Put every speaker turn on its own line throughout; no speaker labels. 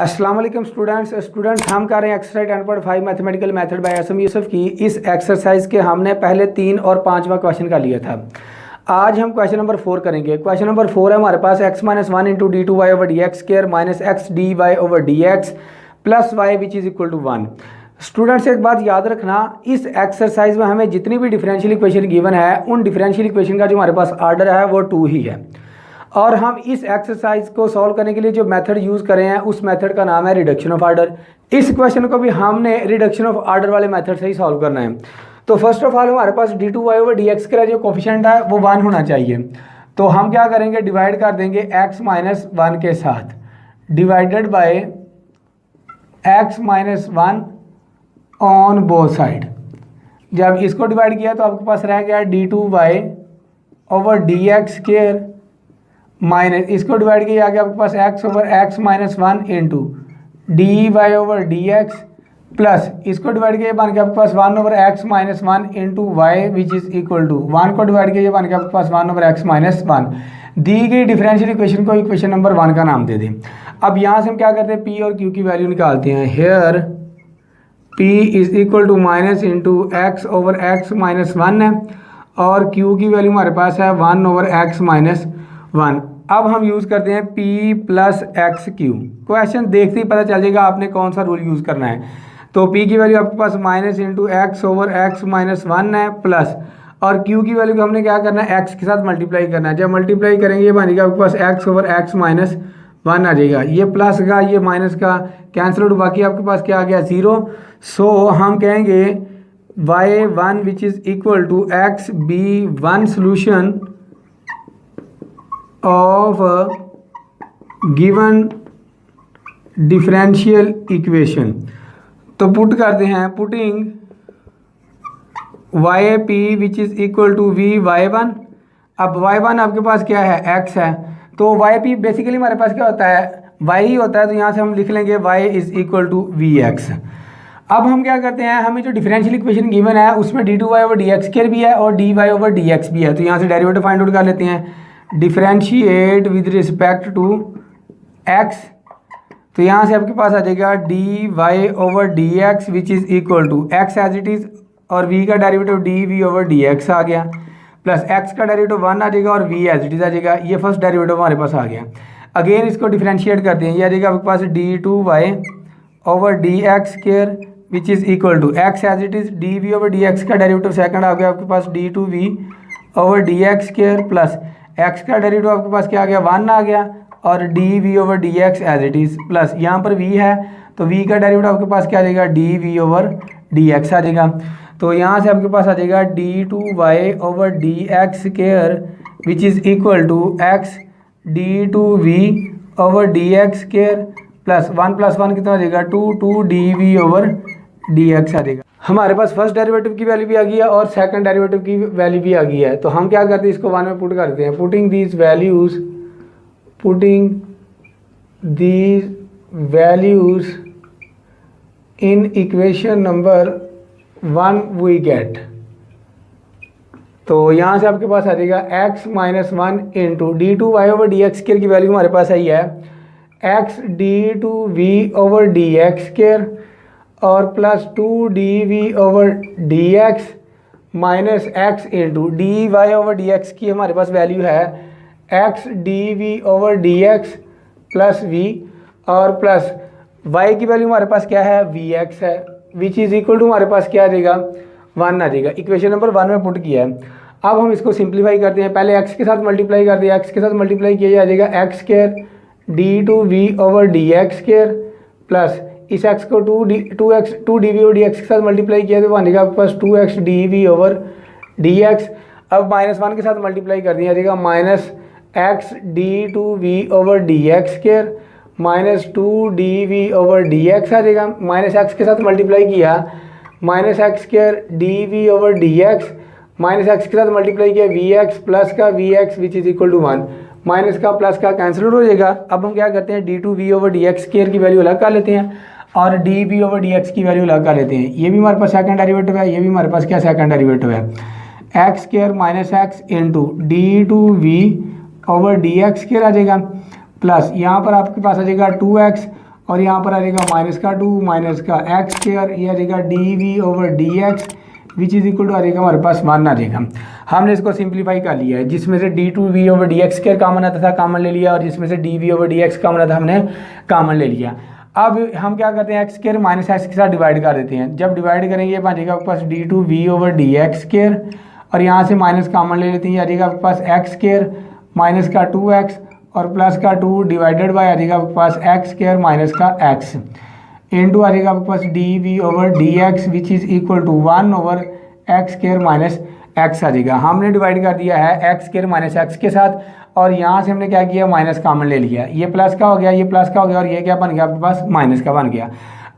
अस्सलाम वालेकुम स्टूडेंट्स हम कर रहे हैं exercise 10.5 mathematical method by S M Yusuf की। इस एक्सरसाइज के हमने पहले 3 और 5वां क्वेश्चन का लिया था। आज हम क्वेश्चन नंबर 4 करेंगे। क्वेश्चन नंबर 4 है हमारे पास x - 1 into d two y over d x square minus x d y over d x plus y which is equal to 1। Students एक बात याद रखना, इस एक्सरसाइज में हमें जितनी भी डिफरेंशियल इक्वेशन गिवन है उन डिफरेंशियल इक्वेशन का जो हमारे पास आर्डर है वो 2 ही है। और हम इस एक्सरसाइज को सॉल्व करने के लिए जो मेथड यूज़ कर रहे हैं उस मेथड का नाम है रिडक्शन ऑफ आर्डर। इस क्वेश्चन को भी हमने रिडक्शन ऑफ आर्डर वाले मेथड से ही सॉल्व करना है। तो फर्स्ट ऑफ ऑल हमारे पास d two y over d x का जो कोफिशिएंट है वो 1 होना चाहिए। तो हम क्या करेंगे, डिवाइड कर देंगे x - 1 के साथ, divided by x - 1 on both side. जब इसको डिवाइड किया तो आपके पास रह गया d two y over d x square minus इसको डिवाइड किया गया आपके पास x over x - 1 into d y over d x plus इसको डिवाइड किया बन के आपके पास 1 over x - 1 into y which is equal to 1 को डिवाइड किया बन के आपके पास 1 ओवर x - 1। दी गई डिफरेंशियल इक्वेशन को इक्वेशन नंबर 1 का नाम दे दें। अब यहाँ से हम क्या करते हैं, p और q की वैल्यू निकालते हैं। Here p is equal to minus into x over x - 1 है और q की वैल्यू हमारे पास है 1 ओवर x - 1। अब हम यूज़ करते हैं p plus x Q. Question देखते ही पता चल जाएगा आपने कौन सा रूल यूज़ करना है। तो p की वैल्यू आपके पास minus into x over x - 1 है प्लस और q की वैल्यू को हमने क्या करना है, x के साथ मल्टीप्लाई करना है। जब मल्टीप्लाई करेंगे ये बनेगा आपके पास x ओवर x - 1 आ जाएगा। ये प्लस का ये माइनस का कैंसिल आउट, बाकी आपके पास क्या आ गया 0। सो हम कहेंगे y1 which is equal to x be 1 solution of given differential equation। तो पुट करते हैं, putting y p which is equal to v y1। अब y1 आपके पास क्या है, x है। तो वाई पी बेसिकली हमारे पास क्या होता है, y ही होता है। तो यहाँ से हम लिख लेंगे y is equal to v x. अब हम क्या करते हैं, हमें जो डिफरेंशियल इक्वेशन गिवन है उसमें d two y over d x square भी है और d y over d x भी है। तो यहाँ से डेरिवेटिव फाइंड आउट कर लेते हैं, differentiate with respect to x। तो यहाँ से आपके पास आ जाएगा d y over d x which is equal to x as it is और v का derivative d v over d x आ गया प्लस x का डेरिवेटिव 1 आ जाएगा और v एज इट इज़ आ जाएगा। ये फर्स्ट डेरिवेटिव हमारे पास आ गया। अगेन इसको डिफरेंशिएट करते हैं, ये आ जाएगा आपके पास d two y over d x square which is equal to x as it is d v over d x का डेरिवेटिव सेकंड आ गया आपके पास d two v over d x square plus x का derivative आपके पास क्या आ गया 1 आ गया और d v over d x as it is plus यहाँ पर v है तो v का डेरिवेटिव आपके पास क्या आ जाएगा d v over d x आ जाएगा। तो यहाँ से आपके पास आ जाएगा d two y over d x square which is equal to x d two v over d x square plus 1 + 1 कितना आ जाएगा 2 d v over d x आ जाएगा। हमारे पास फर्स्ट डेरिवेटिव की वैल्यू भी आ गई है और सेकंड डेरिवेटिव की वैल्यू भी आ गई है। तो हम क्या करते हैं, इसको 1 में पुट करते हैं। Putting these values in equation number 1 we get. तो यहाँ से आपके पास आ जाएगा x - 1 into d two y over d x square की वैल्यू हमारे पास आई है x d two v over d x square और plus 2 d v over d x minus x into d y over d x की हमारे पास value है x d v over d x plus v और plus y की value हमारे पास क्या है वी एक्स है विच इज़ इक्वल टू हमारे पास क्या आ जाएगा 1 आ जाएगा। इक्वेशन नंबर 1 में पुट किया है। अब हम इसको सिंप्लीफाई करते हैं। पहले एक्स के साथ मल्टीप्लाई कर दिया, एक्स के साथ मल्टीप्लाई किया आ जाएगा x square d two v over d x square plus इस x को 2 d v over d x के साथ मल्टीप्लाई किया तो बनेगा आपके पास 2x d v over d x. अब -1 के साथ मल्टीप्लाई कर दिया जाएगा minus x d two v over d x square minus 2 d v over d x आ जाएगा। माइनस एक्स के साथ मल्टीप्लाई किया minus x square d v over d x minus x के साथ मल्टीप्लाई किया वी एक्स प्लस का v x which is equal to 1। Minus का प्लस का कैंसिल हो जाएगा। अब हम क्या करते हैं, d two v over d x square की वैल्यू अलग कर लेते हैं और d v over d x की वैल्यू अलग कर लेते हैं। ये भी हमारे पास सेकंड डेरिवेटिव है, ये भी हमारे पास क्या सेकंड डेरिवेटिव है। X square minus x into d two v over d x square आ जाएगा प्लस यहाँ पर आपके पास आ जाएगा 2x और यहाँ पर आ जाएगा माइनस का 2 माइनस का एक्स स्क्वायर, ये आ जाएगा d v over d x which is equal to आ जाएगा हमारे पास 1 आ जाएगा। हमने इसको सिंप्लीफाई कर लिया है, जिसमें से d two v over d x square common आता था, कॉमन ले लिया, और जिसमें से d v over d x common आता हमने कॉमन ले लिया। अब हम क्या करते हैं, एक्स स्क्वायर माइनस एक्स के साथ डिवाइड कर देते हैं। जब डिवाइड करेंगे बन जाएगा आपके पास d two v over d x square, और यहाँ से माइनस कॉमन ले लेते हैं, आ जाएगा आपके पास एक्स स्क्वायर माइनस का 2x और प्लस का 2 डिवाइडेड बाय आ जाएगा आपके पास एक्स स्क्वायर माइनस का x इंटू आ जाएगा आपके पास d v over d x which is equal to 1 over x square minus x आ जाएगा। हमने डिवाइड कर दिया है एक्स स्क्वायर माइनस एक्स के साथ, और यहाँ से हमने क्या किया, माइनस कॉमन ले लिया। ये प्लस का हो गया, ये प्लस का हो गया, और ये क्या बन गया आपके पास, माइनस का बन गया।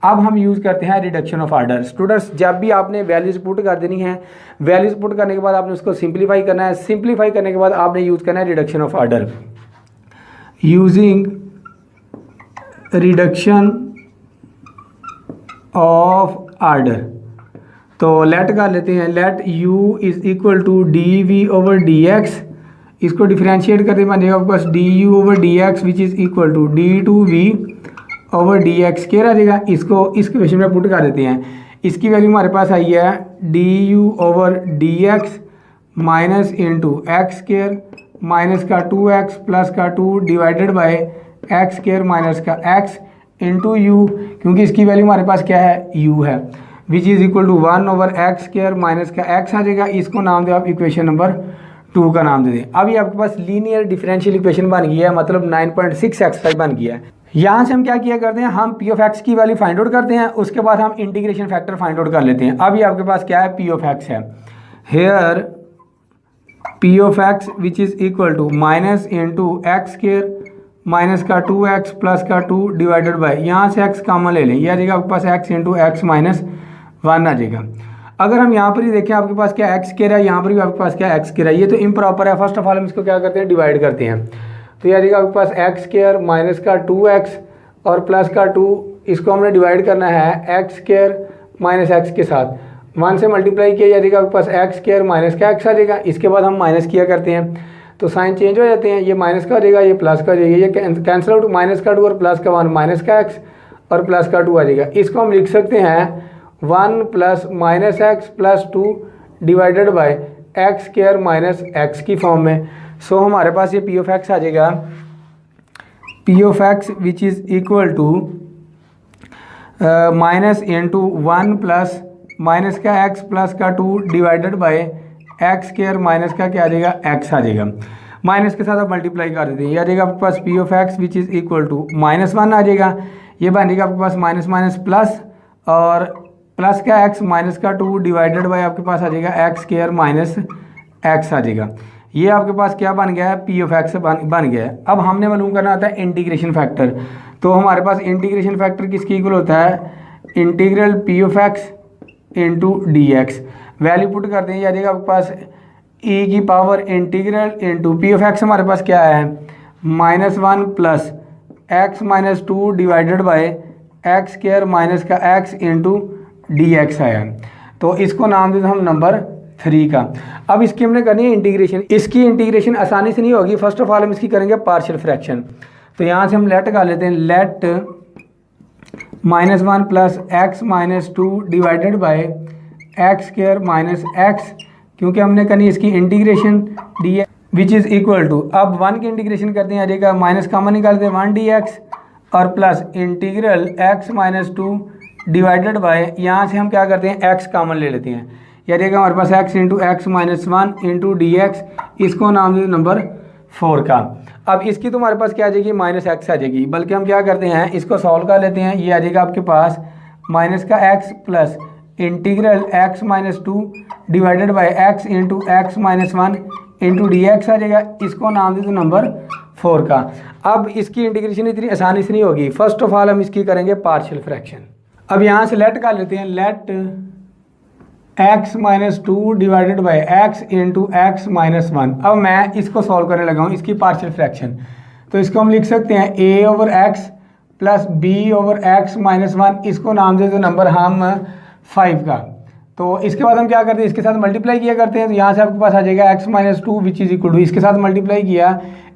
अब हम यूज़ करते हैं रिडक्शन ऑफ आर्डर। स्टूडेंट्स, जब भी आपने वैल्यूज पुट कर देनी है, वैल्यूज पुट करने के बाद आपने उसको सिंप्लीफाई करना है, सिंप्लीफाई करने के बाद आपने यूज़ करना है reduction of order. Using reduction of order, तो लेट कर लेते हैं, let u is equal to d v over d x, इसको डिफ्रेंशिएट करते बन जाएगा आपके पास d u over d x which is equal to d two v over d x square आ जाएगा। इसको इस क्वेश्चन में पुट कर देते हैं। इसकी वैल्यू हमारे पास आई है d u over d x minus into x square minus का 2x प्लस का 2 divided by x square minus का x इंटू यू, क्योंकि इसकी वैल्यू हमारे पास क्या है, u है, which is equal to 1 over x square minus का x आ जाएगा। इसको नाम दे आप इक्वेशन नंबर 2 का नाम दे दें। अब ये आपके पास लीनियर डिफरेंशियल इक्वेशन बन गई है, मतलब 9.6 एक्सरसाइज बन गया है। यहाँ से हम क्या किया करते हैं, हम पी ऑफ एक्स की वैल्यू फाइंड आउट करते हैं, उसके बाद हम इंटीग्रेशन फैक्टर फाइंड आउट कर लेते हैं। अब ये आपके पास क्या है, पी ऑफ एक्स है। Here p of x which is equal to minus into x square minus का 2x प्लस का 2 डिवाइडेड बाय, यहाँ से x कॉमन ले लें, यह आ जाएगा आपके पास x इंटू एक्स माइनस 1 आ जाएगा। अगर हम यहाँ पर ही देखें आपके पास क्या एक्स स्क्वायर है, यहाँ पर भी आपके पास क्या एक्स स्क्वायर है, ये तो इम्प्रॉपर है। फर्स्ट ऑफ ऑल हम इसको क्या करते हैं, डिवाइड करते हैं, तो यह आ जाएगा आपके पास एक्स स्क्वायर माइनस का 2x और प्लस का 2, इसको हमने डिवाइड करना है एक्स स्क्वायर माइनस एक्स के साथ, 1 से मल्टीप्लाई किया जाएगा आपके पास एक्स स्क्वायर माइनस का एक्स आ जाएगा। इसके बाद हम माइनस किया करते हैं तो साइन चेंज हो जाते हैं, ये माइनस का हो जाएगा, ये प्लस का हो जाएगा, ये कैंसिल आउट, माइनस का 2 और प्लस का 1 माइनस का एक्स और प्लस का 2 आ जाएगा। इसको हम लिख सकते हैं 1 plus minus x plus 2 divided by x square minus x की फॉर्म में। सो हमारे पास ये पी ऑफ एक्स आ जाएगा, p of x which is equal to minus into 1 plus minus का एक्स प्लस का 2 divided by x square minus का क्या आ जाएगा, एक्स आ जाएगा। माइनस के साथ आप मल्टीप्लाई कर देते हैं, ये आ जाएगा आपके पास p of x which is equal to -1 आ जाएगा, ये बन जाएगा आपके पास माइनस माइनस प्लस और प्लस का एक्स माइनस का 2 डिवाइडेड बाय आपके पास आ जाएगा एक्स स्क्वायर माइनस एक्स आ जाएगा। ये आपके पास क्या बन गया है, पी ऑफ एक्स बन गया है। अब हमने मालूम करना होता है इंटीग्रेशन फैक्टर, तो हमारे पास इंटीग्रेशन फैक्टर किसके इक्वल होता है, integral p of x into d x. Value put करते हैं, ये आ जाएगा आपके पास e की power integral into P of x हमारे पास क्या है, -1 plus x minus 2 divided by x square minus का एक्स इंटू डी एक्स आया। तो इसको नाम देते हम नंबर 3 का। अब इसकी हमने करनी है इंटीग्रेशन। इसकी इंटीग्रेशन आसानी से नहीं होगी, फर्स्ट ऑफ ऑल हम इसकी करेंगे पार्शियल फ्रैक्शन। तो यहाँ से हम लेट कर लेते हैं, let -1 plus x minus 2 divided by x square minus x, क्योंकि हमने करनी इसकी integration d which is equal to, अब 1 की इंटीग्रेशन करते हैं, आ जाएगा माइनस कॉमन निकालते हैं 1 डी एक्स और plus integral x minus 2 divided bye, यहाँ से हम क्या करते हैं एक्स कॉमन ले लेते हैं, यह रहेगा हमारे पास x into x minus 1 into d x, इसको नाम देते नंबर 4 का। अब इसकी तो हमारे पास क्या आ जाएगी, माइनस एक्स आ जाएगी, बल्कि हम क्या करते हैं इसको सॉल्व कर लेते हैं, ये आ जाएगा आपके पास माइनस का x plus integral x minus 2 divided by x into x minus 1 into d x आ जाएगा, इसको नाम देते नंबर 4 का। अब इसकी इंटीग्रेशन इतनी आसानी से नहीं होगी, फर्स्ट ऑफ ऑल हम इसकी करेंगे पार्शियल फ्रैक्शन। अब यहाँ से लेट कर लेते हैं, let x minus 2 divided by x into x minus 1। अब मैं इसको सॉल्व करने लगा हूँ इसकी पार्शियल फ्रैक्शन, तो इसको हम लिख सकते हैं a over x plus b over x minus 1, इसको नाम देते नंबर हम 5 का। तो इसके बाद हम क्या करते हैं, इसके साथ मल्टीप्लाई किया करते हैं, तो यहाँ से आपके पास आ जाएगा x minus 2 which is equal to, इसके साथ मल्टीप्लाई किया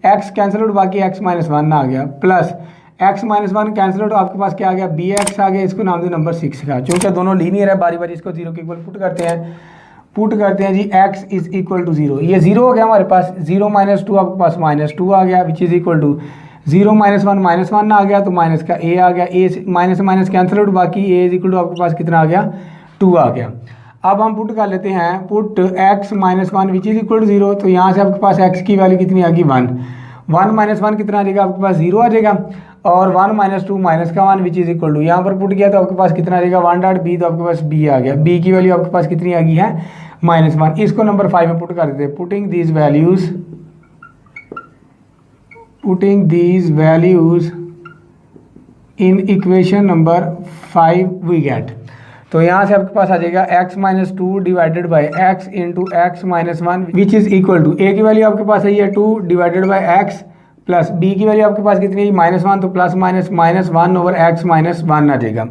एक्स कैंसिल आउट, बाकी एक्स माइनस 1 आ गया, plus x minus one cancel out, आपके पास क्या आ गया, बी एक्स आ गया, इसको नाम दो नंबर 6 का। चूँकि दोनों लीनियर है, बारी बारी इसको जीरो के इक्वल पुट करते हैं जी, x is equal to zero, ये जीरो हो गया हमारे पास, जीरो माइनस टू आपके पास माइनस टू आ गया, which is equal to zero minus one आ गया, तो माइनस का ए आ गया, a minus minus cancel out, बाकी ए इज इक्वल टू आपके पास कितना आ गया, 2 आ गया। अब हम पुट कर लेते हैं, put x minus one which is equal to zero, तो यहाँ से आपके पास एक्स की वैल्यू कितनी आ गई, 1, 1 माइनस वन कितना आ जाएगा आपके पास, 0 आ जाएगा, और 1 माइनस टू माइनस का 1 विच इज़ इक्वल टू, यहाँ पर पुट किया तो आपके पास कितना आ जाएगा, 1 डॉट बी, तो आपके पास बी आ गया, बी की वैल्यू आपके पास कितनी आ गई है, -1। इसको नंबर 5 में पुट कर देते हैं, putting these values in equation number 5 we get. तो यहाँ से आपके पास आ जाएगा x minus two divided by x into x minus one which is equal to, a की वैल्यू आपके पास है ये 2 divided by x plus b की वैल्यू आपके पास कितनी है, -1, तो plus minus 1 over x minus 1 आ जाएगा।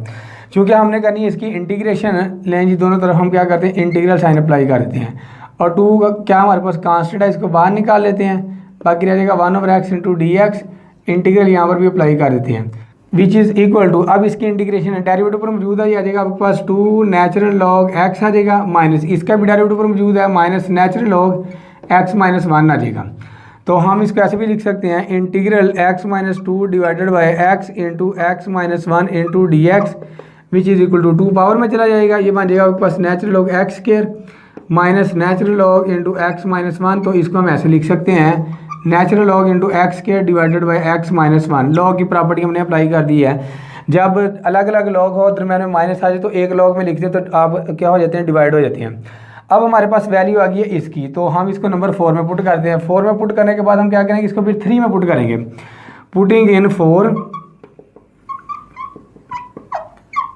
चूँकि हमने करनी है इसकी इंटीग्रेशन, लें जी दोनों तरफ हम क्या करते हैं, इंटीग्रल साइन अप्लाई कर देते हैं, और 2 क्या हमारे पास कांस्टेंट है, इसको बाहर निकाल लेते हैं, बाकी रह जाएगा 1 over x into d x, integral यहाँ पर भी अप्लाई कर देते हैं, विच इज़ इक्वल टू, अब इसकी इंटीग्रेशन है, डेरिवेटिव पर मौजूद है, ये आ जाएगा आपके पास 2 नेचुरल लॉग एक्स आ जाएगा, माइनस इसका भी डेरिवेटिव पर मौजूद है, minus natural log x minus 1 आ जाएगा। तो हम इसको ऐसे भी लिख सकते हैं, integral x minus two divided by x into x minus 1 into d x which is equal to 2 power में चला जाएगा, ये बन जाएगा आपके पास natural log x square minus natural log into x minus 1, तो इसको हम ऐसे लिख सकते हैं, natural log into x square divided by x minus 1। Log की प्रॉपर्टी हमने अप्लाई कर दी है, जब अलग अलग लॉग हो दरम्यान में माइनस आ जाए तो एक लॉग में लिखते हैं तो आप क्या हो जाते हैं, डिवाइड हो जाते हैं। अब हमारे पास वैल्यू आ गई है इसकी, तो हम इसको नंबर 4 में पुट करते हैं। 4 में पुट करने के बाद हम क्या करेंगे, इसको फिर 3 में पुट करेंगे, पुटिंग इन 4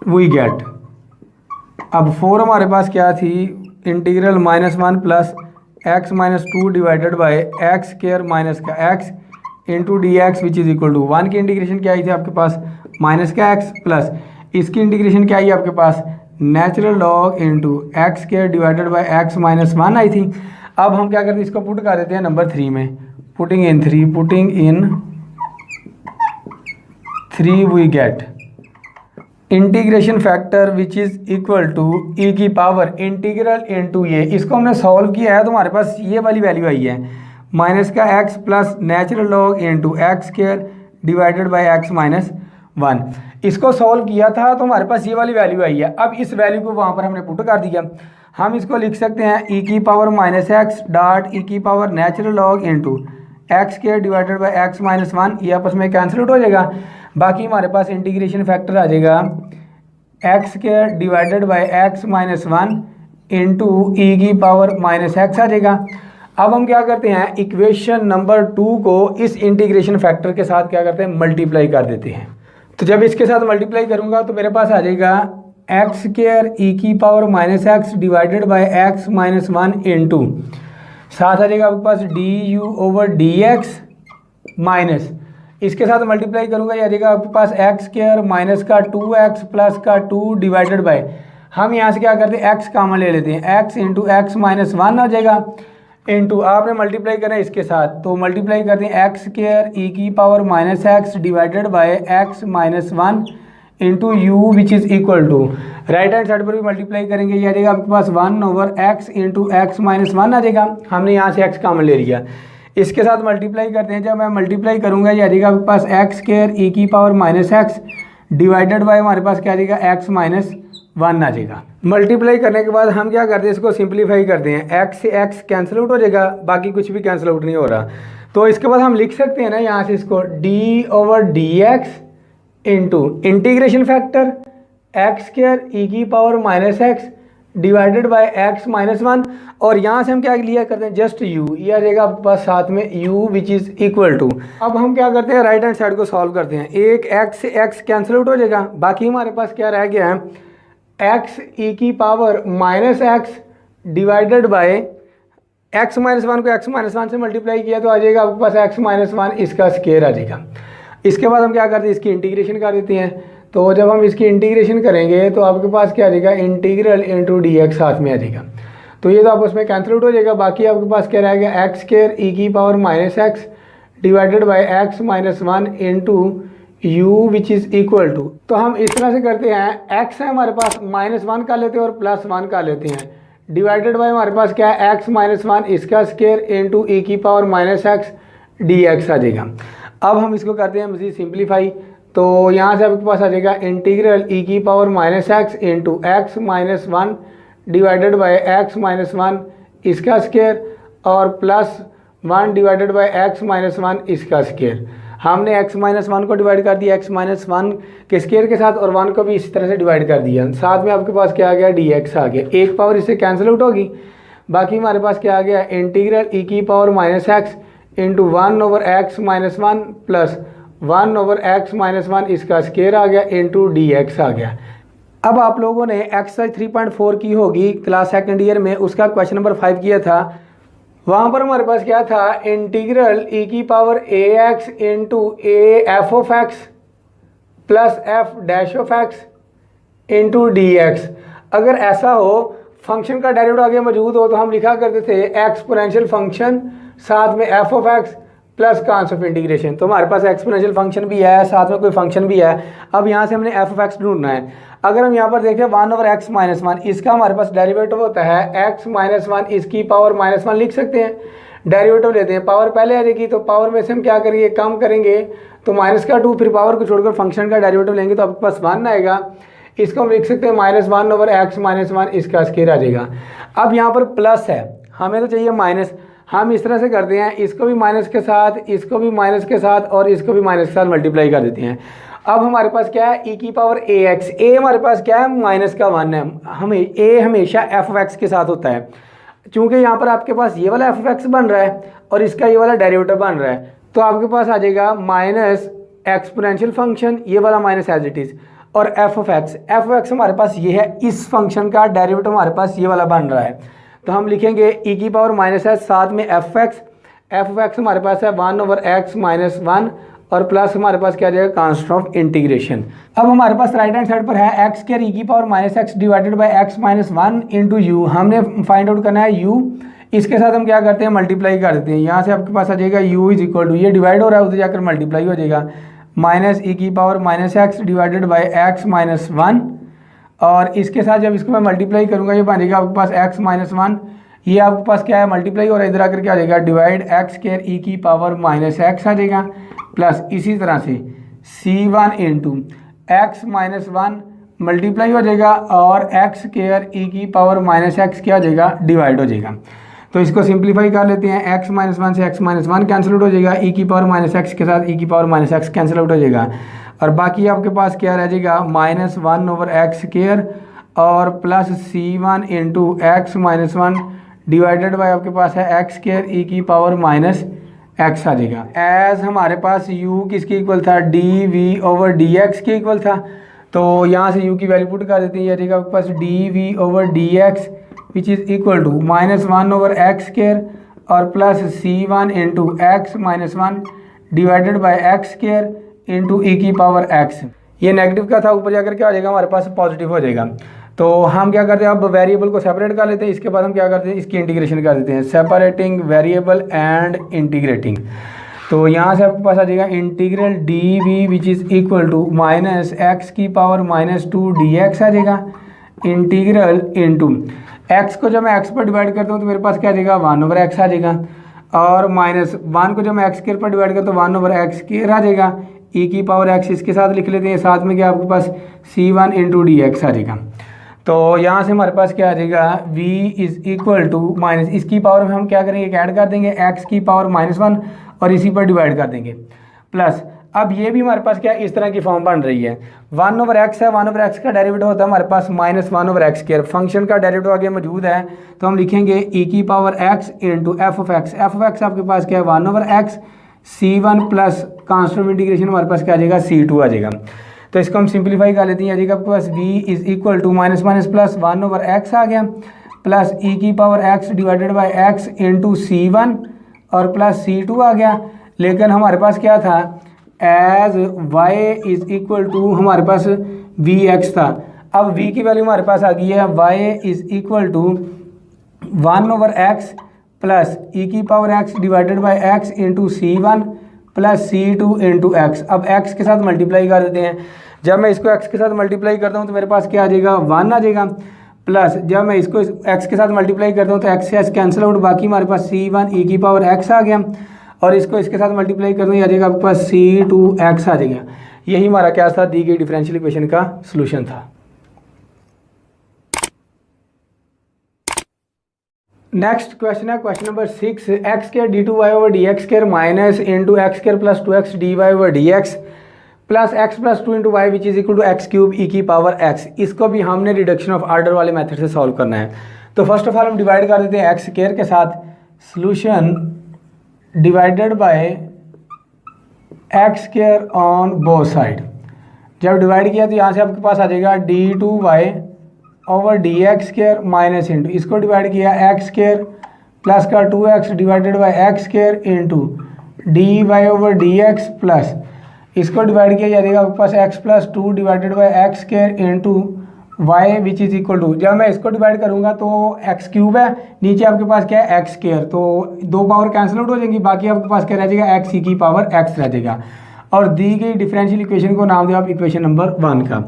वी गेट, अब 4 हमारे पास क्या थी, integral -1 plus x minus two divided by x square minus का x into d x which is equal to 1 की इंटीग्रेशन क्या आई थी आपके पास, माइनस का एक्स प्लस इसकी इंटीग्रेशन क्या आई आपके पास, natural log into x square divided by x minus 1 आई थी। अब हम क्या करते हैं, इसको पुट कर देते हैं नंबर 3 में, putting in 3 we get integration factor which is equal to e की पावर इंटीग्रल इनटू ये, इसको हमने सॉल्व किया है तो हमारे पास ये वाली वैल्यू आई है, माइनस का x plus natural log into x square divided by x minus 1। इसको सॉल्व किया था तो हमारे पास ये वाली वैल्यू आई है। अब इस वैल्यू को वहाँ पर हमने पुट कर दिया, हम इसको लिख सकते हैं ई की power minus x dot e की power natural log into x square divided by x minus 1, ये आपस में कैंसिल आउट हो जाएगा, बाकी हमारे पास इंटीग्रेशन फैक्टर आ जाएगा x square divided by x minus 1 into e की पावर माइनस एक्स आ जाएगा। अब हम क्या करते हैं, इक्वेशन नंबर 2 को इस इंटीग्रेशन फैक्टर के साथ क्या करते हैं, मल्टीप्लाई कर देते हैं। तो जब इसके साथ मल्टीप्लाई करूंगा तो मेरे पास आ जाएगा एक्स स्क्वायर ई की power minus x divided by x minus 1 into साथ आ जाएगा आपके पास d u over d x minus इसके साथ मल्टीप्लाई करूंगा, ये आ जाएगा आपके पास एक्स स्क्वायर माइनस का 2x प्लस का 2 डिवाइडेड बाई, हम यहाँ से क्या करते हैं, x कॉमन ले लेते हैं, x इंटू एक्स माइनस 1 आ जाएगा, इंटू आपने मल्टीप्लाई करना है इसके साथ, तो मल्टीप्लाई करते हैं एक्स स्क्वायर ई की power minus x divided by x minus 1 into u which is equal to, right hand side पर भी मल्टीप्लाई करेंगे, ये आ जाएगा आपके पास 1 over x into x minus 1 आ जाएगा, हमने यहाँ से x कॉमन ले लिया, इसके साथ मल्टीप्लाई करते हैं, जब मैं मल्टीप्लाई करूंगा ये आ जाएगा आपके पास एक्स स्क्वायर ई की power minus x divided bye हमारे पास क्या आ जाएगा एक्स माइनस 1 आ जाएगा। मल्टीप्लाई करने के बाद हम क्या करते हैं, इसको सिंप्लीफाई करते हैं, एक्स से एक्स कैंसिल आउट हो जाएगा, बाकी कुछ भी कैंसिल आउट नहीं हो रहा, तो इसके बाद हम लिख सकते हैं ना यहाँ से इसको d over d x into integration factor x square e की power minus x divided by x minus 1, और यहाँ से हम क्या लिया करते हैं, जस्ट u, ये आ जाएगा आपके पास साथ में u which is equal to, अब हम क्या करते हैं, राइट हैंड साइड को सॉल्व करते हैं, एक x से x कैंसिल आउट हो जाएगा, बाकी हमारे पास क्या रह गया है, x ई की power minus x divided by x minus 1 को एक्स माइनस 1 से मल्टीप्लाई किया तो आ जाएगा आपके पास एक्स माइनस 1 इसका स्क्वायर आ जाएगा। इसके बाद हम क्या करते हैं, इसकी इंटीग्रेशन कर देते हैं, तो जब हम इसकी इंटीग्रेशन करेंगे तो आपके पास क्या आ जाएगा, इंटीग्रल इंटू डी एक्स साथ में आ जाएगा, तो ये तो आपस में कैंसिल आउट हो जाएगा, बाकी आपके पास क्या रहेगा एक्स स्क्वायर ई की power minus x divided by x minus 1 into u which is equal to, तो हम इस तरह से करते हैं, x है हमारे पास -1 का लेते हैं और +1 का लेते हैं, डिवाइडेड बाय हमारे पास क्या है x -1 इसका स्क्वायर इंटू e की पावर -x dx आ जाएगा। अब हम इसको करते हैं मज़ीद सिंप्लीफाई, तो यहाँ से आपके पास आ जाएगा इंटीग्रल e की power -x into x -1 divided by x -1 इसका स्क्वायर और +1 डिवाइडेड बाय x -1 इसका स्क्वायर। हमने x -1 को डिवाइड कर दिया x -1 के स्क्वायर के साथ और 1 को भी इसी तरह से डिवाइड कर दिया। साथ में आपके पास क्या आ गया, dx आ गया, एक पावर इससे कैंसिल आउट होगी, बाकी हमारे पास क्या आ गया, इंटीग्रल e की power -x into 1/x -1 plus 1/x -1 इसका स्क्वायर आ गया इंटू dx आ गया। अब आप लोगों ने एक्सरसाइज 3.4 की होगी क्लास सेकंड ईयर में, उसका क्वेश्चन नंबर 5 किया था। वहाँ पर हमारे पास क्या था, इंटीग्रल e की power ax into a f of x plus f dash of x into dx। अगर ऐसा हो, फंक्शन का डेरिवेटिव आगे मौजूद हो, तो हम लिखा करते थे एक्सपोनेंशियल फंक्शन साथ में f of x plus Cannes of integration. तो हमारे पास एक्सपोनेंशियल फंक्शन भी है, साथ में कोई फंक्शन भी है। अब यहाँ से हमने f ऑफ एक्स ढूंढना है। अगर हम यहाँ पर देखें 1/x -1 इसका हमारे पास डेरिवेटिव होता है x -1 इसकी पावर -1 लिख सकते हैं, डेरिवेटिव लेते हैं, पावर पहले आ जाएगी, तो पावर में से हम क्या करेंगे, कम करेंगे, तो -2 फिर पावर को छोड़कर फंक्शन का डेरिवेटिव लेंगे तो आपके पास 1 आएगा। इसको हम लिख सकते हैं -1/x -1 इसका स्क्वायर आ जाएगा। अब यहाँ पर प्लस है, हमें तो चाहिए माइनस, हम इस तरह से करते हैं, इसको भी माइनस के साथ, इसको भी माइनस के साथ और इसको भी माइनस के साथ मल्टीप्लाई कर देते हैं। अब हमारे पास क्या है, e की पावर ax, a हमारे पास क्या है, -1 है, हमें a हमेशा f ऑफ x के साथ होता है। चूंकि यहाँ पर आपके पास ये वाला f ऑफ x बन रहा है और इसका ये वाला डेरिवेटिव बन रहा है, तो आपके पास आ जाएगा माइनस एक्सपोनेंशियल फंक्शन, ये वाला माइनस एज इट इज़, और f ऑफ x हमारे पास ये है, इस फंक्शन का डेरिवेटिव हमारे पास ये वाला बन रहा है। तो हम लिखेंगे e की पावर -h साथ में f ऑफ x हमारे पास है 1/x -1 और प्लस हमारे पास क्या जाएगा, कांस्टेंट ऑफ इंटीग्रेशन। अब हमारे पास राइट हैंड साइड पर है x स्क्वायर e की power -x divided by x -1 into you. हमने फाइंड आउट करना है u, इसके साथ हम क्या करते हैं, मल्टीप्लाई कर देते हैं। यहाँ से आपके पास आ जाएगा u इज इक्वल टू, ये डिवाइड हो रहा है उधर जाकर मल्टीप्लाई हो जाएगा, -e की power -x divided by x -1 और इसके साथ जब इसको मैं मल्टीप्लाई करूँगा ये बन जाएगा आपके पास x -1, ये आपके पास क्या है, मल्टीप्लाई हो रहा है, इधर आकर क्या आ जाएगा, डिवाइड x स्क्वायर e की पावर -x आ जाएगा, प्लस इसी तरह से c1 इंटू x -1 मल्टीप्लाई हो जाएगा और x स्क्वायर e की पावर -x क्या हो जाएगा, डिवाइड हो जाएगा। तो इसको सिंप्लीफाई कर लेते हैं, x -1 से x -1 कैंसिल आउट हो जाएगा, e की पावर -x के साथ e की पावर -x कैंसिल आउट हो जाएगा और बाकी आपके पास क्या रह जाएगा, -1/x स्क्वायर और plus c1 into x -1 divided by आपके पास है x स्क्वायर e की पावर -x आ जाएगा। एज हमारे पास u किसके इक्वल था, dv/dx के इक्वल था, तो यहाँ से u की वैल्यू पुट कर देते हैं, ये रहेगा आपके पास dv/dx which is equal to -1/x square और plus c1 into x -1 divided by x square into e की पावर x। ये नेगेटिव का था, ऊपर जाकर क्या हो जाएगा, हमारे पास पॉजिटिव हो जाएगा। तो हम क्या करते हैं, अब वेरिएबल को सेपरेट कर लेते हैं, इसके बाद हम क्या करते हैं, इसकी इंटीग्रेशन कर देते हैं, सेपरेटिंग वेरिएबल एंड इंटीग्रेटिंग। तो यहाँ से आपके पास आ जाएगा integral dv which is equal to -x की पावर -2 dx आ जाएगा, इंटीग्रल इंटू x को जब मैं x पर डिवाइड करता हूँ तो मेरे पास क्या आ जाएगा, 1/x आ जाएगा और -1 को जब मैं x स्क्वायर पर डिवाइड करता हूँ तो 1/x स्क्वायर आ जाएगा, e की पावर x इसके साथ लिख लेते हैं, साथ में क्या आपके पास c1 इंटू dx आ जाएगा। तो यहाँ से हमारे पास क्या आ जाएगा, v is equal to minus, इसकी पावर में हम क्या करेंगे, ऐड कर देंगे x की पावर -1 और इसी पर डिवाइड कर देंगे, प्लस अब ये भी हमारे पास क्या इस तरह की फॉर्म बन रही है, 1/x है, 1/x का डेरिवेटिव होता है हमारे पास -1/x स्क्वायर, फंक्शन का डेरिवेटिव आगे मौजूद है तो हम लिखेंगे e की power x into f of x आपके पास क्या है 1/x, c1 plus constant integration हमारे पास क्या आ जाएगा, c2 आ जाएगा। तो इसको हम सिंप्लीफाई कर लेते हैं, आ जाएगा आपके पास v is equal to minus plus 1/x आ गया प्लस e की power x divided by x into c1 और प्लस c2 आ गया। लेकिन हमारे पास क्या था, as y is equal to हमारे पास vx था, अब v की वैल्यू हमारे पास आ गई है y is equal to 1/x plus e की power x divided by x into c1 plus C2 into x. अब x के साथ मल्टीप्लाई कर देते हैं। जब मैं इसको x के साथ मल्टीप्लाई करता हूँ तो मेरे पास क्या आ जाएगा 1 आ जाएगा, प्लस जब मैं इसको x के साथ मल्टीप्लाई करता हूँ तो x से x कैंसिल आउट, बाकी हमारे पास C1 e की पावर x आ गया, और इसको इसके साथ मल्टीप्लाई करता हूँ, आ जाएगा आपके पास C2x आ जाएगा। यही हमारा क्या था, दी गई डिफरेंशियल इक्वेशन का सोल्यूशन था। नेक्स्ट क्वेश्चन है question number 6, x square d2y over d x square minus into x square plus 2x dy over d x plus x plus 2 into y which is equal to x cube e की power x। इसको भी हमने reduction of order वाले method से solve करना है। तो first of all हम डिवाइड कर देते हैं एक्स स्क्वायर के साथ, solution divided by x square on both side. जब डिवाइड किया तो यहाँ से आपके पास आ जाएगा d2y over d x square minus into, इसको डिवाइड किया एक्स स्क्वायर प्लस का 2x divided by x square into d y over d x plus, इसको डिवाइड किया जाएगा आपके पास x plus 2 divided by x square into y which is equal to, जब मैं इसको डिवाइड करूंगा तो x क्यूब है, नीचे आपके पास क्या है x स्क्वायर, तो दो पावर कैंसिल आउट हो जाएंगी, बाकी आपके पास क्या रह जाएगा x की पावर x रह जाएगा। और दी गई डिफरेंशियल इक्वेशन को नाम दिया आप इक्वेशन नंबर 1 का।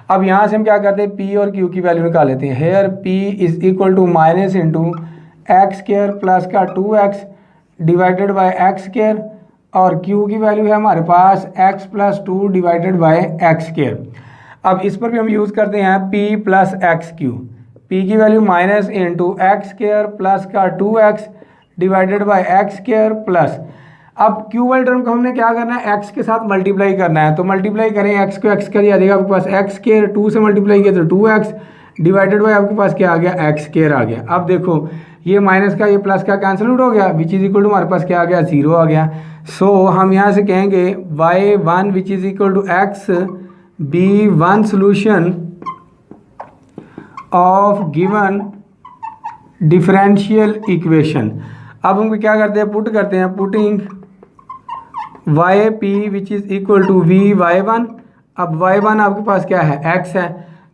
अब यहाँ से हम क्या करते हैं, p और q की वैल्यू निकाल लेते हैं। Here p is equal to minus into x square plus का 2x divided by x square, और q की वैल्यू है हमारे पास x plus 2 divided by x square. अब इस पर भी हम यूज़ करते हैं p plus x q, p की value minus into x square plus का 2x divided by x square plus, अब क्यू वाले टर्म को हमने क्या करना है, x के साथ मल्टीप्लाई करना है, तो मल्टीप्लाई करें x को x कर दिया जाएगा आपके पास एक्स स्क्वायर, 2 से मल्टीप्लाई किया तो 2x डिवाइडेड बाई आपके पास क्या आ गया एक्स स्क्वायर आ गया। अब देखो ये माइनस का ये प्लस का कैंसिल आउट हो गया, विच इज इक्वल टू हमारे पास क्या आ गया 0 आ गया। सो हम यहाँ से कहेंगे y1 which is equal to x be one solution of given differential equation. अब हम क्या करते हैं, पुट करते हैं, putting y p which is equal to v y one. अब वाई वन आपके पास क्या है x है,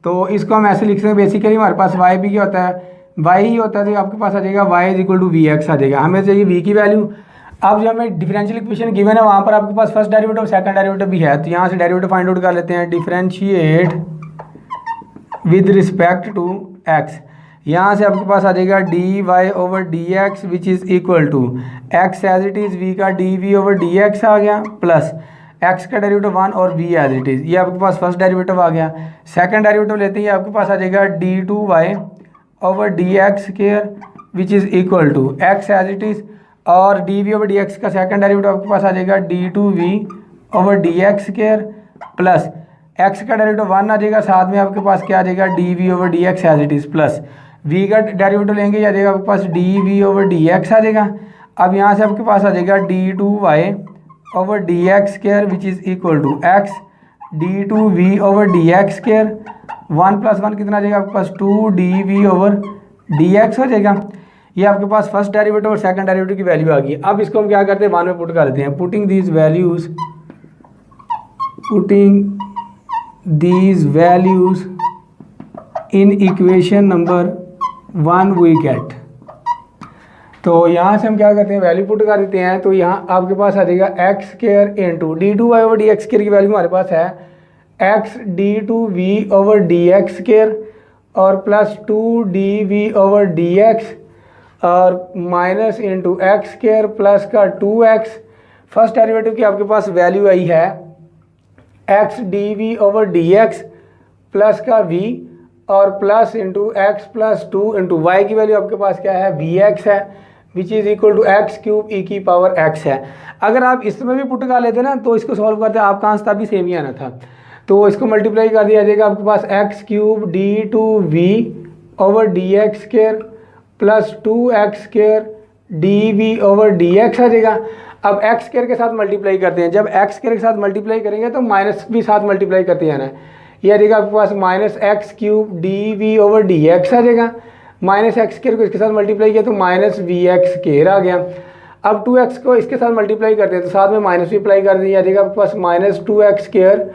तो इसको हम ऐसे लिख सकते हैं, बेसिकली हमारे पास वाई पी क्या होता है y ही होता है, तो आपके पास आ जाएगा y is equal to v x आ जाएगा, हमें चाहिए v की वैल्यू। अब जो हमें डिफरेंशियल इक्वेशन गिवन है वहाँ पर आपके पास फर्स्ट डेरिवेटिव और सेकंड डेरिवेटिव भी है, तो यहाँ से डेरिवेटिव फाइंड आउट कर लेते हैं। Differentiate with respect to x, यहाँ से आपके पास आ जाएगा d y over d x which is equal to x as it is, v का d v over d x आ गया, प्लस एक्स का डेरिवेटिव 1 और वी एज इट इज़, ये आपके पास फर्स्ट डेरिवेटिव आ गया। सेकंड डेरिवेटिव लेते हैं, आपके पास आ जाएगा d two y over d x square which is equal to x as it is, और d v over d x का सेकंड डेरिवेटिव आपके पास आ जाएगा d two v over d x square plus x का derivative 1 आ जाएगा, साथ में आपके पास क्या आ जाएगा d v over d x as it is, plus v का डेरिवेटिव लेंगे आ जाएगा आपके पास d v over d x आ जाएगा। अब यहाँ से आपके पास आ जाएगा d two y over d x square which is equal to x d two v over d x square, 1 plus 1 कितना आ जाएगा आपके पास 2 d v over d x हो जाएगा। ये आपके पास फर्स्ट डेरिवेटिव और सेकंड डेरिवेटिव की वैल्यू आ गई। अब इसको हम क्या करते हैं, 1 में पुट कर देते हैं। Putting these values in equation number 1 we get, तो यहाँ से हम क्या करते हैं, वैल्यू पुट कर देते हैं। तो यहाँ आपके पास आ जाएगा x square into d two y over d x square की वैल्यू हमारे पास है x d two v over d x square और plus 2 d v over d x और minus into x square plus का 2x। फर्स्ट डेरिवेटिव की आपके पास value आई है x d v over d x plus का v और plus into x plus 2 into y की वैल्यू आपके पास क्या है वी एक्स है which is equal to x cube e की पावर x है। अगर आप इसमें भी पुट कर लेते ना तो इसको सॉल्व करते आपका आंसर तभी सेम ही आना था, तो इसको मल्टीप्लाई कर दिया जाएगा आपके पास x cube d two v over d x square plus 2x square d v over d x आ जाएगा। अब एक्स स्क्वायर के साथ मल्टीप्लाई करते हैं, जब एक्स स्क्वायर के साथ मल्टीप्लाई करेंगे तो माइनस भी साथ मल्टीप्लाई करते जाना है, ये आ जाएगा आपके पास minus x cube d v over d x आ जाएगा, माइनस एक्स स्क्वायर को इसके साथ मल्टीप्लाई किया तो माइनस वी एक्स स्क्वायर आ गया। अब 2x को इसके साथ मल्टीप्लाई करते हैं तो साथ में माइनस भी अप्लाई कर दिया जाएगा, आपके पास minus 2x square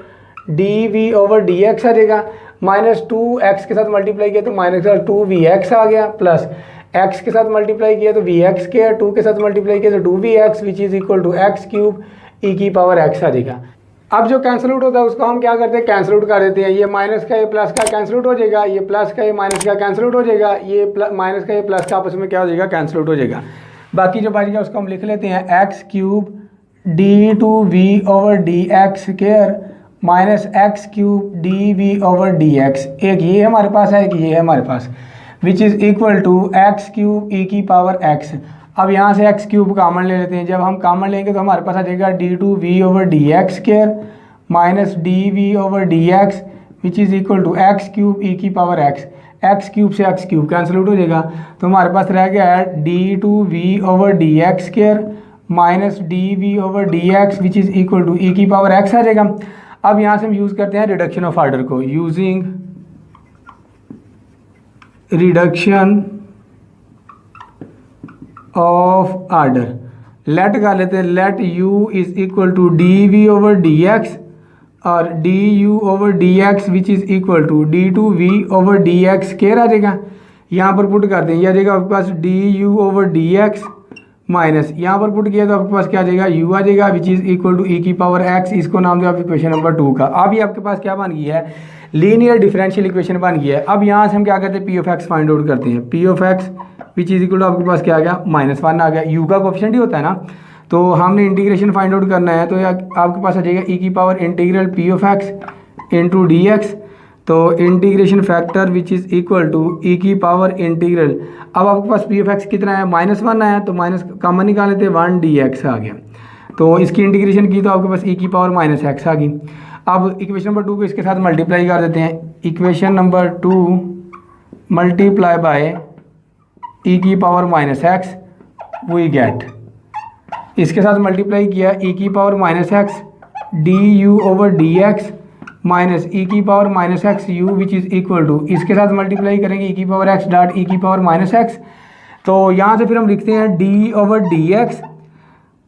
d v over d x आ जाएगा, माइनस 2x के साथ मल्टीप्लाई किया तो माइनस 2 वी एक्स आ गया, प्लस x के साथ मल्टीप्लाई किया तो वी एक्स स्क्वायर, 2 के साथ मल्टीप्लाई किया तो 2 v x which is equal to x cube e की पावर एक्स आ जाएगा। अब जो कैंसिल आउट होता है उसको हम क्या करते हैं, कैंसिल आउट कर देते हैं। ये माइनस का ये प्लस का कैंसिल आउट हो जाएगा, ये प्लस का ये माइनस का कैंसिल आउट हो जाएगा, ये माइनस का ये प्लस का आपस में क्या हो जाएगा, कैंसिल आउट हो जाएगा। बाकी जो बच गया उसको हम लिख लेते हैं x cube d two v over d x square minus x cube d v over d x. एक ये हमारे पास है, एक ये है हमारे पास, which is equal to x cube e की पावर एक्स। अब यहाँ से एक्स क्यूब कॉमन ले लेते हैं। जब हम कॉमन लेंगे तो हमारे पास आ जाएगा d two v over d x square minus d v over d x which is equal to x cube e की पावर एक्स। एक्स क्यूब से एक्स क्यूब कैंसिल आउट हो जाएगा, तो हमारे पास रह गया है d two v over d x square minus d v over d x which is equal to e की पावर एक्स आ जाएगा। अब यहाँ से हम यूज़ करते हैं रिडक्शन ऑफ आर्डर को। Using reduction of order let कर लेते हैं, let u is equal to d v over d x और d u over d x which is equal to d two v over d x square आ जाएगा। यहाँ पर put कर दें, यह आ जाएगा आपके पास d u over d x minus यहाँ पर पुट किया तो आपके पास क्या आ जाएगा, u आ जाएगा विच इज़ इक्वल टू ई की पावर x। इसको नाम दो आप इक्वेशन नंबर 2 का। अब ये आपके पास क्या बन गई है, लीनियर डिफरेंशियल इक्वेशन बन गई है। अब यहाँ से हम क्या करते हैं, p of x find out करते हैं। P of x which is equal to आपके पास क्या आ गया, -1 आ गया। u का कोफिशिएंट ही होता है ना, तो हमने इंटीग्रेशन फाइंड आउट करना है, तो आपके पास आ जाएगा ई की power integral p of x into d x. तो integration factor which is equal to e की पावर इंटीग्रल। अब आपके पास पी ऑफ एक्स कितना है, -1 आया, तो माइनस कॉमन निकाल लेते हैं, 1 डी एक्स आ गया। तो इसकी इंटीग्रेशन की तो आपके पास ई की पावर -x आ गई। अब इक्वेशन नंबर 2 को इसके साथ मल्टीप्लाई कर देते हैं। इक्वेशन नंबर 2 मल्टीप्लाई बाय ई की पावर -x वी गेट, इसके साथ मल्टीप्लाई किया ई की power -x d u over d x minus e की power -x u which is equal to, इसके साथ मल्टीप्लाई करेंगे ई की पावर x डॉट ई की पावर -x। तो यहाँ से फिर हम लिखते हैं डी ओवर डी एक्स,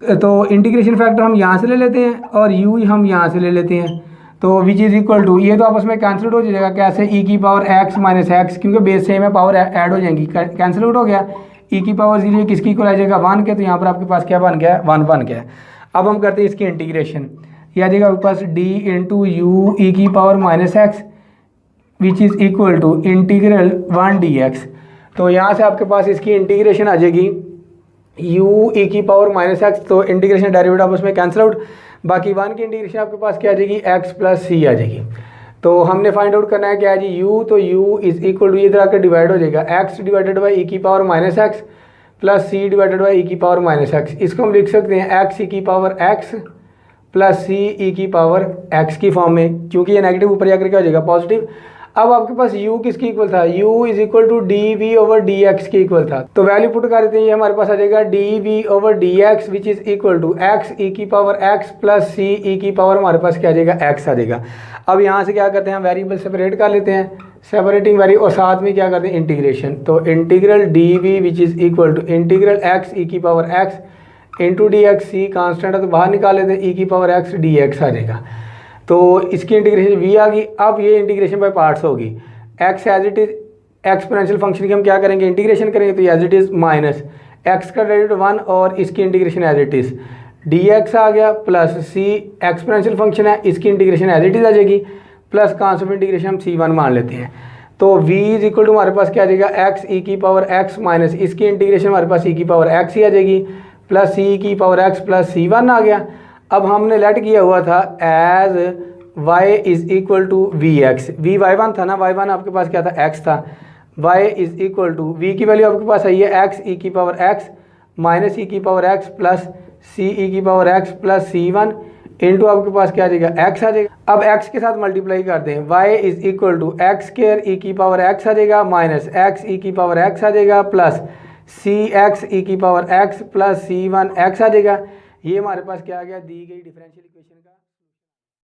तो इंटीग्रेशन फैक्टर हम यहाँ से ले लेते हैं और u हम यहाँ से ले लेते हैं, तो विच इज़ इक्वल टू, ये तो आपस में कैंसिल हो जाएगा। कैसे, ई की पावर x माइनस एक्स, क्योंकि बेस सेम है, पावर ऐड हो जाएंगी, कैंसिल आउट हो गया। ई की पावर 0 किसकी इक्वल आ जाएगा, 1 के, तो यहाँ पर आपके पास क्या बन गया, 1 बन गया। अब हम करते हैं इसकी इंटीग्रेशन। यह आ जाएगा आपके पास d इंटू यू ई की power -x which is equal to integral 1 dx। तो यहाँ से आपके पास इसकी इंटीग्रेशन आ जाएगी u ई की पावर -x, तो इंटीग्रेशन डेरिवेटिव आपस में कैंसिल आउट। बाकी 1 की इंटीग्रेशन आपके पास क्या आ जाएगी, x प्लस सी आ जाएगी। तो हमने फाइंड आउट करना है क्या है जी, u, तो u इज़ इक्वल टू, ये इधर आकर डिवाइड हो जाएगा, x डिवाइडेड बाई ई की power -x plus c divided by e की पावर -x। इसको हम लिख सकते हैं x ई की power x plus c e की पावर x की फॉर्म में, क्योंकि ये नेगेटिव ऊपर जाकर क्या हो जाएगा, पॉजिटिव। अब आपके पास u किसकी इक्वल था, u is equal to d v over d x की इक्वल था, तो वैल्यू पुट कर देते हैं। ये हमारे पास आ जाएगा d v over d x which is equal to x e की power x plus c e की पावर हमारे पास क्या आ जाएगा, x आ जाएगा। अब यहाँ से क्या करते हैं, हम वेरिएबल सेपरेट कर लेते हैं, सेपरेटिंग वेरिएबल, और साथ में क्या करते हैं, इंटीग्रेशन। तो integral d v which is equal to integral x e की power x into d x, c constant है तो बाहर निकाल लेते हैं, ई की पावर x डी एक्स आ जाएगा। तो इसकी इंटीग्रेशन v आ गई। अब ये इंटीग्रेशन बाय पार्ट्स होगी, x as it is exponential function की हम क्या करेंगे, इंटीग्रेशन करेंगे, तो as it is minus x का डेरिवेटिव 1 और इसकी integration as it is dx आ गया, प्लस c एक्सपोनेंशियल फंक्शन है, इसकी इंटीग्रेशन एज इट इज़ आ जाएगी, प्लस कांस्टेंट इंटीग्रेशन हम c1 मान लेते हैं। तो v इज इक्वल टू हमारे पास क्या आ जाएगा, x ई की पावर x माइनस इसकी इंटीग्रेशन हमारे पास ई की पावर x ही आ जाएगी, प्लस सी की पावर x प्लस c1 आ गया। अब हमने लेट किया हुआ था as y is equal to v x, v y1 था ना, y1 आपके पास क्या था, x था, y is equal to v की वैल्यू आपके पास आई है x ई की पावर x माइनस ई की power x plus c e की power x plus c1 into आपके पास क्या आ जाएगा, x आ जाएगा। अब x के साथ मल्टीप्लाई कर दें, y is equal to x square e की पावर x आ जाएगा माइनस x ई की पावर x आ जाएगा प्लस सी एक्स ई की power x plus c1 x आ जाएगा। ये हमारे पास क्या आ गया, दी गई डिफरेंशियल इक्वेशन का